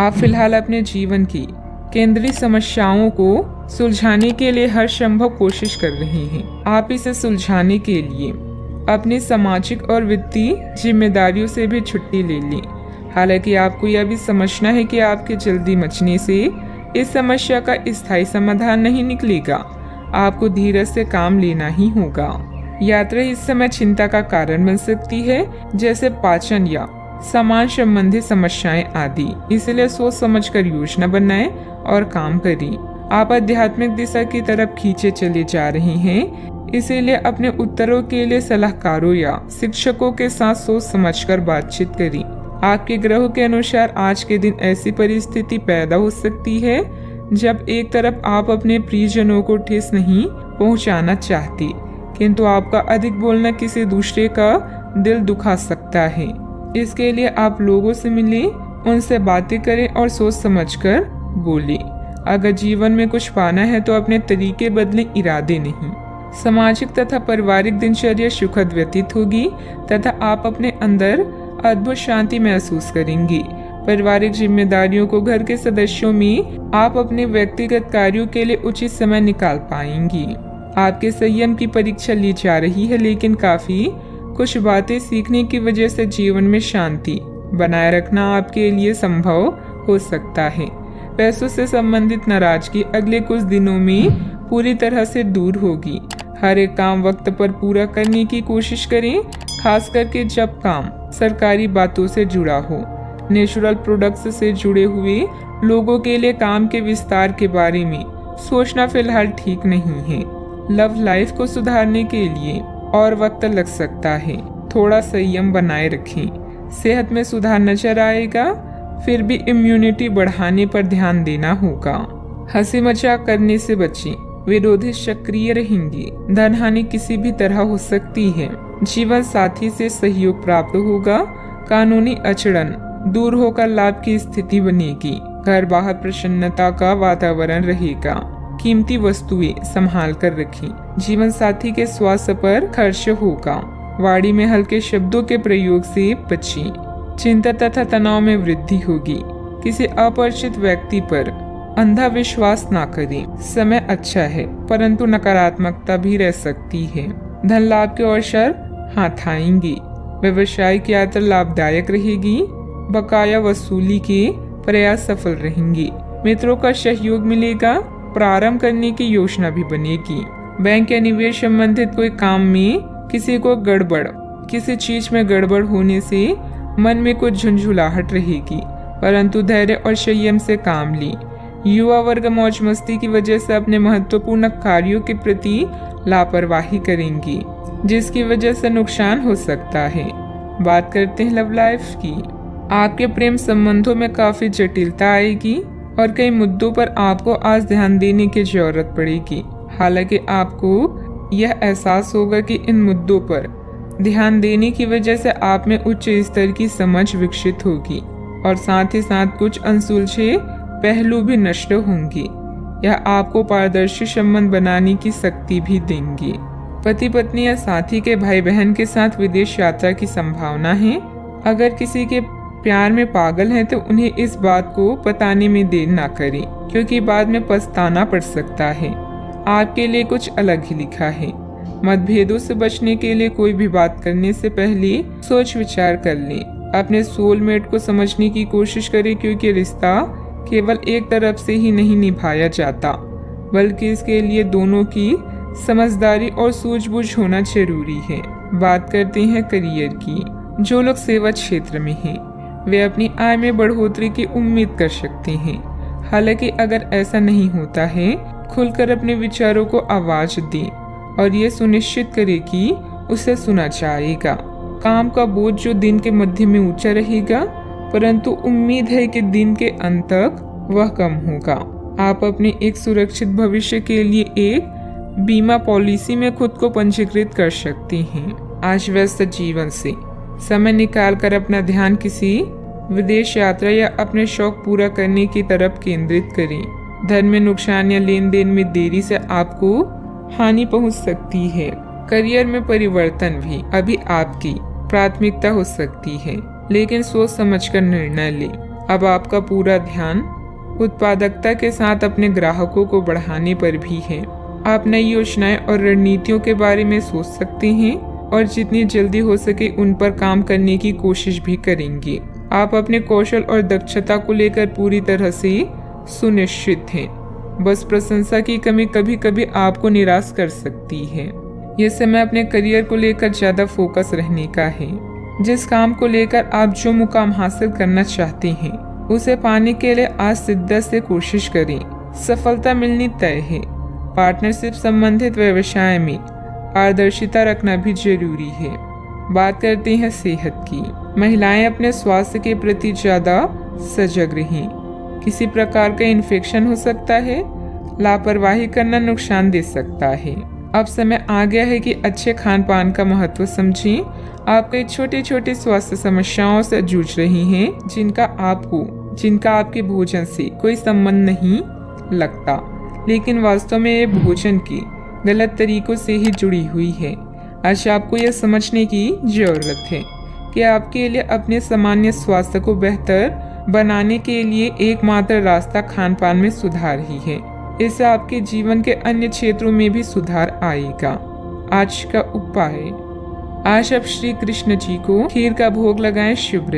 आप फिलहाल अपने जीवन की केंद्रीय समस्याओं को सुलझाने के लिए हर संभव कोशिश कर रहे हैं। आप इसे सुलझाने के लिए अपनी सामाजिक और वित्तीय जिम्मेदारियों से भी छुट्टी ले लें। हालांकि आपको यह भी समझना है कि आपके जल्दी मचने से इस समस्या का स्थायी समाधान नहीं निकलेगा। आपको धीरज से काम लेना ही होगा। यात्रा इस समय चिंता का कारण बन सकती है, जैसे पाचन या सामान संबंधी समस्याएं आदि। इसलिए सोच समझकर योजना बनाएं और काम करें। आप आध्यात्मिक दिशा की तरफ खींचे चले जा रहे हैं, इसीलिए अपने उत्तरों के लिए सलाहकारों या शिक्षकों के साथ सोच समझकर बातचीत करें। आपके ग्रहों के अनुसार आज के दिन ऐसी परिस्थिति पैदा हो सकती है जब एक तरफ आप अपने प्रियजनों को ठेस नहीं पहुंचाना चाहते, किंतु आपका अधिक बोलना किसी दूसरे का दिल दुखा सकता है। इसके लिए आप लोगों से मिलें, उनसे बातें करें और सोच समझकर बोलें। अगर जीवन में कुछ पाना है तो अपने तरीके बदलें, इरादे नहीं। सामाजिक तथा पारिवारिक दिनचर्या सुखद व्यतीत होगी तथा आप अपने अंदर अद्भुत शांति महसूस करेंगे। पारिवारिक जिम्मेदारियों को घर के सदस्यों में आप अपने व्यक्तिगत कार्यों के लिए उचित समय निकाल पाएंगी। आपके संयम की परीक्षा ली जा रही है, लेकिन काफी कुछ बातें सीखने की वजह से जीवन में शांति बनाए रखना आपके लिए संभव हो सकता है। पैसों से संबंधित नाराजगी अगले कुछ दिनों में पूरी तरह से दूर होगी। हर एक काम वक्त पर पूरा करने की कोशिश करें, खास करके जब काम सरकारी बातों से जुड़ा हो। नेचुरल प्रोडक्ट्स से जुड़े हुए लोगों के लिए काम के विस्तार के बारे में सोचना फिलहाल ठीक नहीं है। लव लाइफ को सुधारने के लिए और वक्त लग सकता है, थोड़ा संयम बनाए रखें। सेहत में सुधार नजर आएगा, फिर भी इम्यूनिटी बढ़ाने पर ध्यान देना होगा। हंसी मजाक करने से बचें, विरोधी सक्रिय रहेंगे। धन हानि किसी भी तरह हो सकती है। जीवन साथी से सहयोग प्राप्त होगा। कानूनी अड़चन दूर होकर लाभ की स्थिति बनेगी। घर बाहर प्रसन्नता का वातावरण रहेगा। कीमती वस्तुएं संभाल कर रखें। जीवन साथी के स्वास्थ्य पर खर्च होगा। वाणी में हल्के शब्दों के प्रयोग से बचें। चिंता तथा तनाव में वृद्धि होगी। किसी अपरिचित व्यक्ति पर अंधा विश्वास ना करें। समय अच्छा है, परंतु नकारात्मकता भी रह सकती है। धन लाभ के अवसर हाथ आएंगे। व्यवसायिक यात्रा लाभदायक रहेगी। बकाया वसूली के प्रयास सफल रहेंगे। मित्रों का सहयोग मिलेगा। प्रारंभ करने की योजना भी बनेगी। बैंक या निवेश संबंधित कोई काम में किसी चीज में गड़बड़ होने से मन में कुछ झुंझुलाहट रहेगी, परंतु धैर्य और संयम से काम लें। युवा वर्ग मौज मस्ती की वजह से अपने महत्वपूर्ण कार्यों के प्रति लापरवाही करेंगी, जिसकी वजह से नुकसान हो सकता है। बात करते हैं लव लाइफ की। आपके प्रेम संबंधों में काफी जटिलता आएगी और कई मुद्दों पर आपको आज ध्यान देने की जरूरत पड़ेगी। हालांकि आपको यह एहसास होगा कि इन मुद्दों पर ध्यान देने की वजह से आप में उच्च स्तर की समझ विकसित होगी और साथ ही साथ कुछ अनसुलझे पहलू भी नष्ट होंगे। यह आपको पारदर्शी संबंध बनाने की शक्ति भी देंगे। पति पत्नी या साथी के भाई बहन के साथ विदेश यात्रा की संभावना है। अगर किसी के प्यार में पागल हैं तो उन्हें इस बात को बताने में देर ना करें, क्योंकि बाद में पछताना पड़ सकता है। आपके लिए कुछ अलग ही लिखा है। मतभेदों से बचने के लिए कोई भी बात करने से पहले सोच विचार कर लें। अपने सोलमेट को समझने की कोशिश करें, क्योंकि रिश्ता केवल एक तरफ से ही नहीं निभाया जाता, बल्कि इसके लिए दोनों की समझदारी और सूझबूझ होना जरूरी है। बात करते हैं करियर की। जो लोग सेवा क्षेत्र में हैं, वे अपनी आय में बढ़ोतरी की उम्मीद कर सकते हैं। हालांकि अगर ऐसा नहीं होता है, खुलकर अपने विचारों को आवाज दें और ये सुनिश्चित करें कि उसे सुना जाएगा। काम का बोझ जो दिन के मध्य में ऊंचा रहेगा, परंतु उम्मीद है कि दिन के अंत तक वह कम होगा। आप अपने एक सुरक्षित भविष्य के लिए एक बीमा पॉलिसी में खुद को पंजीकृत कर सकते हैं। आज व्यस्त जीवन से समय निकालकर अपना ध्यान किसी विदेश यात्रा या अपने शौक पूरा करने की तरफ केंद्रित करें। धन में नुकसान या लेन देन में देरी से आपको हानि पहुंच सकती है। करियर में परिवर्तन भी अभी आपकी प्राथमिकता हो सकती है, लेकिन सोच समझकर निर्णय लें। अब आपका पूरा ध्यान उत्पादकता के साथ अपने ग्राहकों को बढ़ाने पर भी है। आप नई योजनाएं और रणनीतियों के बारे में सोच सकते हैं और जितनी जल्दी हो सके उन पर काम करने की कोशिश भी करेंगे। आप अपने कौशल और दक्षता को लेकर पूरी तरह से सुनिश्चित हैं। बस प्रशंसा की कमी कभी कभी आपको निराश कर सकती है। ये समय अपने करियर को लेकर ज्यादा फोकस रहने का है। जिस काम को लेकर आप जो मुकाम हासिल करना चाहते हैं उसे पाने के लिए आज शिद्दत से कोशिश करें। सफलता मिलनी तय है। पार्टनरशिप संबंधित व्यवसाय में पारदर्शिता रखना भी जरूरी है। बात करते हैं सेहत की। महिलाएं अपने स्वास्थ्य के प्रति ज्यादा सजग रहें। किसी प्रकार का इन्फेक्शन हो सकता है। लापरवाही करना नुकसान दे सकता है। अब समय आ गया है कि अच्छे खान पान का महत्व समझें। आप कई छोटी छोटी स्वास्थ्य समस्याओं से जूझ रही हैं जिनका आपके भोजन से कोई संबंध नहीं लगता, लेकिन वास्तव में ये भोजन के गलत तरीकों से ही जुड़ी हुई है। आज आपको यह समझने की जरूरत है कि आपके लिए अपने सामान्य स्वास्थ्य को बेहतर बनाने के लिए एकमात्र रास्ता खान पान में सुधार ही है। इससे आपके जीवन के अन्य क्षेत्रों में भी सुधार आएगा। आज का उपाय, आज आप श्री कृष्ण जी को खीर का भोग लगाएं। शुभ